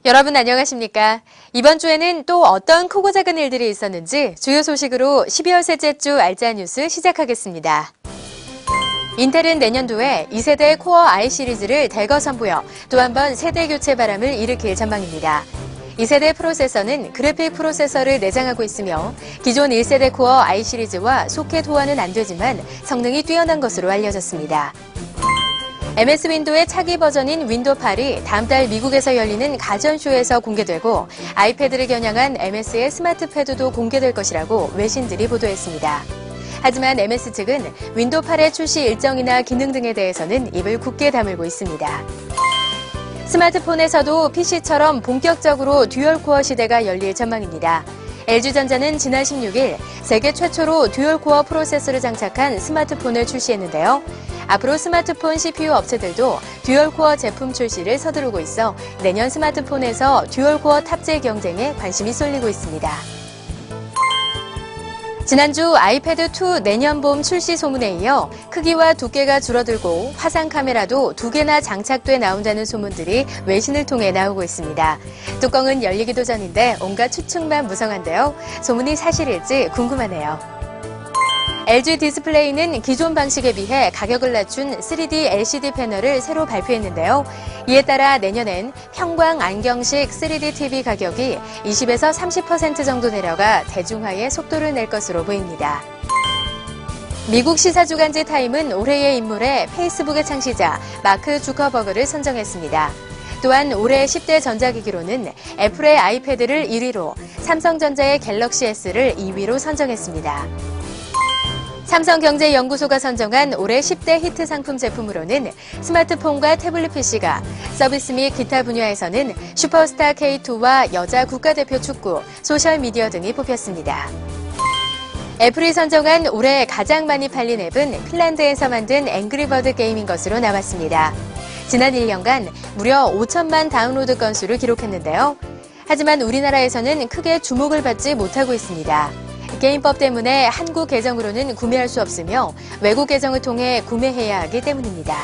여러분 안녕하십니까? 이번 주에는 또 어떤 크고 작은 일들이 있었는지 주요 소식으로 12월 셋째 주 알짜 뉴스 시작하겠습니다. 인텔은 내년도에 2세대 코어 i 시리즈를 대거 선보여 또 한 번 세대 교체 바람을 일으킬 전망입니다. 2세대 프로세서는 그래픽 프로세서를 내장하고 있으며 기존 1세대 코어 i 시리즈와 소켓 호환은 안 되지만 성능이 뛰어난 것으로 알려졌습니다. MS 윈도우의 차기 버전인 윈도우 8이 다음 달 미국에서 열리는 가전쇼에서 공개되고 아이패드를 겨냥한 MS의 스마트 패드도 공개될 것이라고 외신들이 보도했습니다. 하지만 MS 측은 윈도우 8의 출시 일정이나 기능 등에 대해서는 입을 굳게 다물고 있습니다. 스마트폰에서도 PC처럼 본격적으로 듀얼코어 시대가 열릴 전망입니다. LG전자는 지난 16일 세계 최초로 듀얼코어 프로세서를 장착한 스마트폰을 출시했는데요. 앞으로 스마트폰 CPU 업체들도 듀얼코어 제품 출시를 서두르고 있어 내년 스마트폰에서 듀얼코어 탑재 경쟁에 관심이 쏠리고 있습니다. 지난주 아이패드2 내년 봄 출시 소문에 이어 크기와 두께가 줄어들고 화상 카메라도 2개나 장착돼 나온다는 소문들이 외신을 통해 나오고 있습니다. 뚜껑은 열리기도 전인데 온갖 추측만 무성한데요. 소문이 사실일지 궁금하네요. LG 디스플레이는 기존 방식에 비해 가격을 낮춘 3D LCD 패널을 새로 발표했는데요. 이에 따라 내년엔 평광 안경식 3D TV 가격이 20에서 30% 정도 내려가 대중화에 속도를 낼 것으로 보입니다. 미국 시사주간지 타임은 올해의 인물에 페이스북의 창시자 마크 주커버그를 선정했습니다. 또한 올해 10대 전자기기로는 애플의 아이패드를 1위로 삼성전자의 갤럭시 S를 2위로 선정했습니다. 삼성경제연구소가 선정한 올해 10대 히트 상품 제품으로는 스마트폰과 태블릿 PC가, 서비스 및 기타 분야에서는 슈퍼스타 K2와 여자 국가대표 축구, 소셜미디어 등이 뽑혔습니다. 애플이 선정한 올해 가장 많이 팔린 앱은 핀란드에서 만든 앵그리버드 게임인 것으로 나왔습니다. 지난 1년간 무려 5천만 다운로드 건수를 기록했는데요. 하지만 우리나라에서는 크게 주목을 받지 못하고 있습니다. 게임법 때문에 한국 계정으로는 구매할 수 없으며 외국 계정을 통해 구매해야 하기 때문입니다.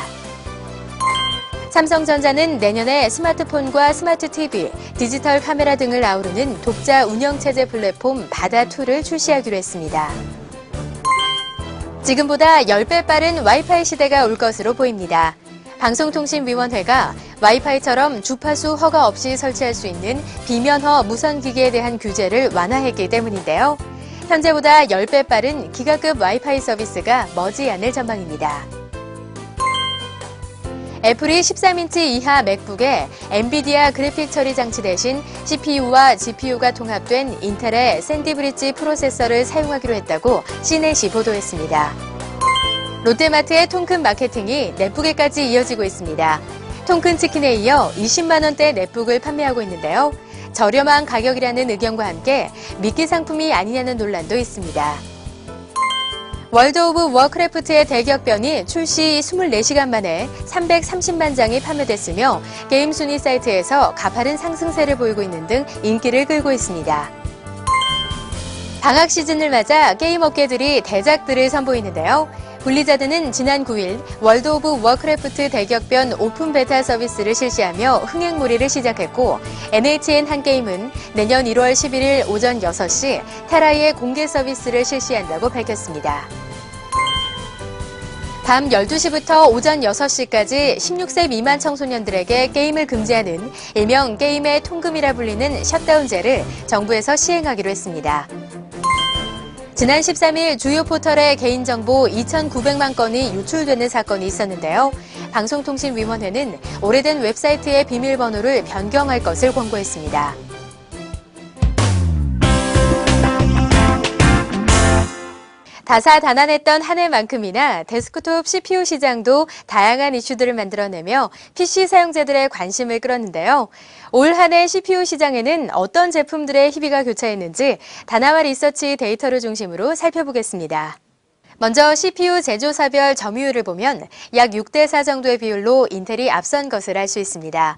삼성전자는 내년에 스마트폰과 스마트 TV, 디지털 카메라 등을 아우르는 독자 운영체제 플랫폼 바다2를 출시하기로 했습니다. 지금보다 10배 빠른 와이파이 시대가 올 것으로 보입니다. 방송통신위원회가 와이파이처럼 주파수 허가 없이 설치할 수 있는 비면허 무선기기에 대한 규제를 완화했기 때문인데요. 현재보다 10배 빠른 기가급 와이파이 서비스가 머지않을 전망입니다. 애플이 13인치 이하 맥북에 엔비디아 그래픽 처리 장치 대신 CPU와 GPU가 통합된 인텔의 샌디브리지 프로세서를 사용하기로 했다고 CNET이 보도했습니다. 롯데마트의 통큰 마케팅이 넷북에까지 이어지고 있습니다. 통큰 치킨에 이어 20만 원대 넷북을 판매하고 있는데요. 저렴한 가격이라는 의견과 함께 미끼 상품이 아니냐는 논란도 있습니다. 월드 오브 워크래프트의 대격변이 출시 24시간 만에 330만 장이 판매됐으며 게임 순위 사이트에서 가파른 상승세를 보이고 있는 등 인기를 끌고 있습니다. 방학 시즌을 맞아 게임 업계들이 대작들을 선보이는데요. 블리자드는 지난 9일 월드 오브 워크래프트 대격변 오픈 베타 서비스를 실시하며 흥행몰이를 시작했고 NHN 한게임은 내년 1월 11일 오전 6시 테라이의 공개 서비스를 실시한다고 밝혔습니다. 밤 12시부터 오전 6시까지 16세 미만 청소년들에게 게임을 금지하는 일명 게임의 통금이라 불리는 셧다운제를 정부에서 시행하기로 했습니다. 지난 13일 주요 포털에 개인정보 2,900만 건이 유출되는 사건이 있었는데요. 방송통신위원회는 오래된 웹사이트의 비밀번호를 변경할 것을 권고했습니다. 다사다난했던 한 해만큼이나 데스크톱 CPU 시장도 다양한 이슈들을 만들어내며 PC 사용자들의 관심을 끌었는데요. 올 한 해 CPU 시장에는 어떤 제품들의 희비가 교차했는지 다나와 리서치 데이터를 중심으로 살펴보겠습니다. 먼저 CPU 제조사별 점유율을 보면 약 6대4 정도의 비율로 인텔이 앞선 것을 알 수 있습니다.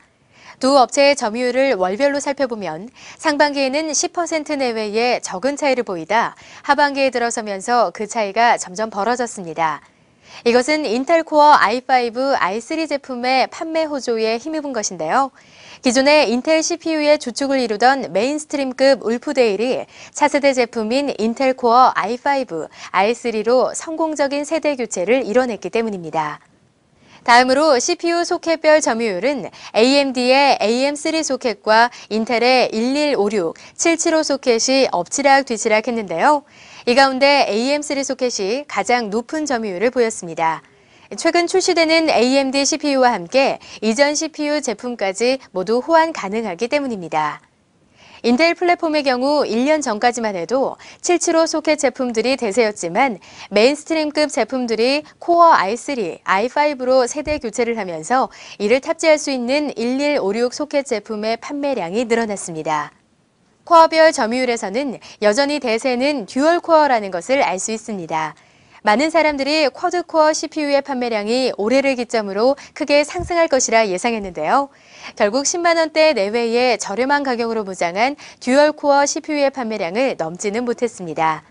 두 업체의 점유율을 월별로 살펴보면 상반기에는 10% 내외의 적은 차이를 보이다 하반기에 들어서면서 그 차이가 점점 벌어졌습니다. 이것은 인텔 코어 i5, i3 제품의 판매 호조에 힘입은 것인데요. 기존의 인텔 CPU의 주축을 이루던 메인스트림급 울프데일이 차세대 제품인 인텔 코어 i5, i3로 성공적인 세대 교체를 이뤄냈기 때문입니다. 다음으로 CPU 소켓별 점유율은 AMD의 AM3 소켓과 인텔의 1156, 775 소켓이 엎치락뒤치락 했는데요. 이 가운데 AM3 소켓이 가장 높은 점유율을 보였습니다. 최근 출시되는 AMD CPU와 함께 이전 CPU 제품까지 모두 호환 가능하기 때문입니다. 인텔 플랫폼의 경우 1년 전까지만 해도 775 소켓 제품들이 대세였지만 메인스트림급 제품들이 코어 i3, i5로 세대 교체를 하면서 이를 탑재할 수 있는 1156 소켓 제품의 판매량이 늘어났습니다. 코어별 점유율에서는 여전히 대세는 듀얼 코어라는 것을 알 수 있습니다. 많은 사람들이 쿼드코어 CPU의 판매량이 올해를 기점으로 크게 상승할 것이라 예상했는데요. 결국 10만 원대 내외의 저렴한 가격으로 무장한 듀얼코어 CPU의 판매량을 넘지는 못했습니다.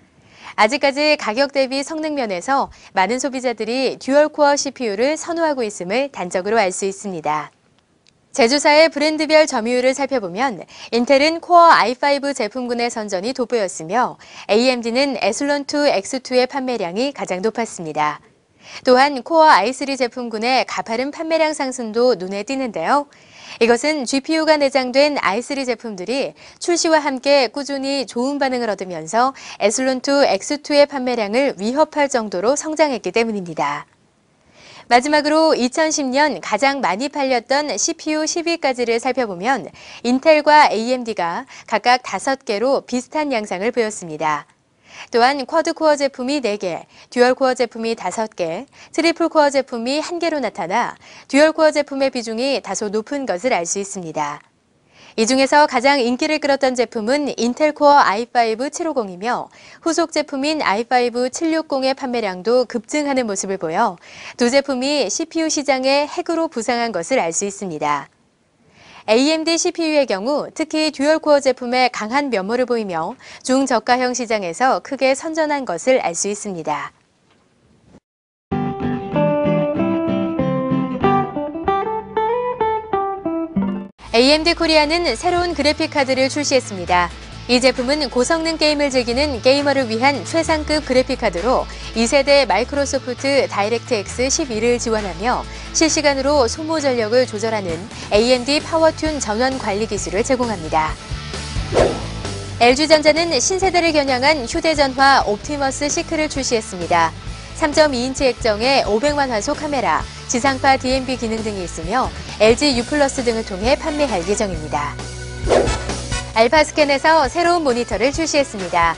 아직까지 가격 대비 성능 면에서 많은 소비자들이 듀얼코어 CPU를 선호하고 있음을 단적으로 알 수 있습니다. 제조사의 브랜드별 점유율을 살펴보면 인텔은 코어 i5 제품군의 선전이 돋보였으며 AMD는 에슬론2 X2의 판매량이 가장 높았습니다. 또한 코어 i3 제품군의 가파른 판매량 상승도 눈에 띄는데요. 이것은 GPU가 내장된 i3 제품들이 출시와 함께 꾸준히 좋은 반응을 얻으면서 에슬론2 X2의 판매량을 위협할 정도로 성장했기 때문입니다. 마지막으로 2010년 가장 많이 팔렸던 CPU 10위까지를 살펴보면 인텔과 AMD가 각각 5개로 비슷한 양상을 보였습니다. 또한 쿼드코어 제품이 4개, 듀얼코어 제품이 5개, 트리플코어 제품이 1개로 나타나 듀얼코어 제품의 비중이 다소 높은 것을 알 수 있습니다. 이 중에서 가장 인기를 끌었던 제품은 인텔 코어 i5 750이며 후속 제품인 i5 760의 판매량도 급증하는 모습을 보여 두 제품이 CPU 시장의 핵으로 부상한 것을 알 수 있습니다. AMD CPU의 경우 특히 듀얼코어 제품의 강한 면모를 보이며 중저가형 시장에서 크게 선전한 것을 알 수 있습니다. AMD 코리아는 새로운 그래픽카드를 출시했습니다. 이 제품은 고성능 게임을 즐기는 게이머를 위한 최상급 그래픽카드로 2세대 마이크로소프트 다이렉트X 12를 지원하며 실시간으로 소모 전력을 조절하는 AMD 파워튠 전원 관리 기술을 제공합니다. LG전자는 신세대를 겨냥한 휴대전화 옵티머스 시크를 출시했습니다. 3.2인치 액정에 500만 화소 카메라, 지상파 DMB 기능 등이 있으며 LG U+ 등을 통해 판매할 예정입니다. 알파스캔에서 새로운 모니터를 출시했습니다.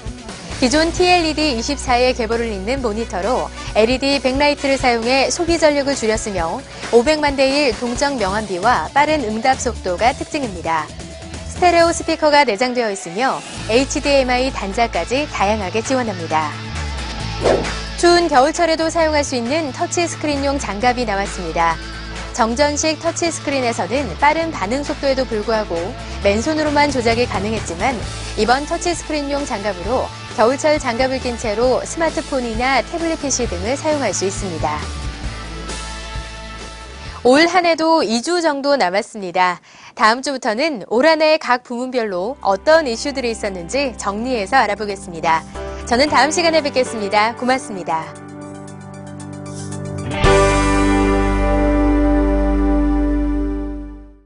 기존 TLED 24의 계보를 잇는 모니터로 LED 백라이트를 사용해 소비 전력을 줄였으며 500만 대 1 동적 명암비와 빠른 응답 속도가 특징입니다. 스테레오 스피커가 내장되어 있으며 HDMI 단자까지 다양하게 지원합니다. 추운 겨울철에도 사용할 수 있는 터치스크린용 장갑이 나왔습니다. 정전식 터치스크린에서는 빠른 반응 속도에도 불구하고 맨손으로만 조작이 가능했지만 이번 터치스크린용 장갑으로 겨울철 장갑을 낀 채로 스마트폰이나 태블릿 PC 등을 사용할 수 있습니다. 올 한 해도 2주 정도 남았습니다. 다음 주부터는 올 한 해 각 부문별로 어떤 이슈들이 있었는지 정리해서 알아보겠습니다. 저는 다음 시간에 뵙겠습니다. 고맙습니다.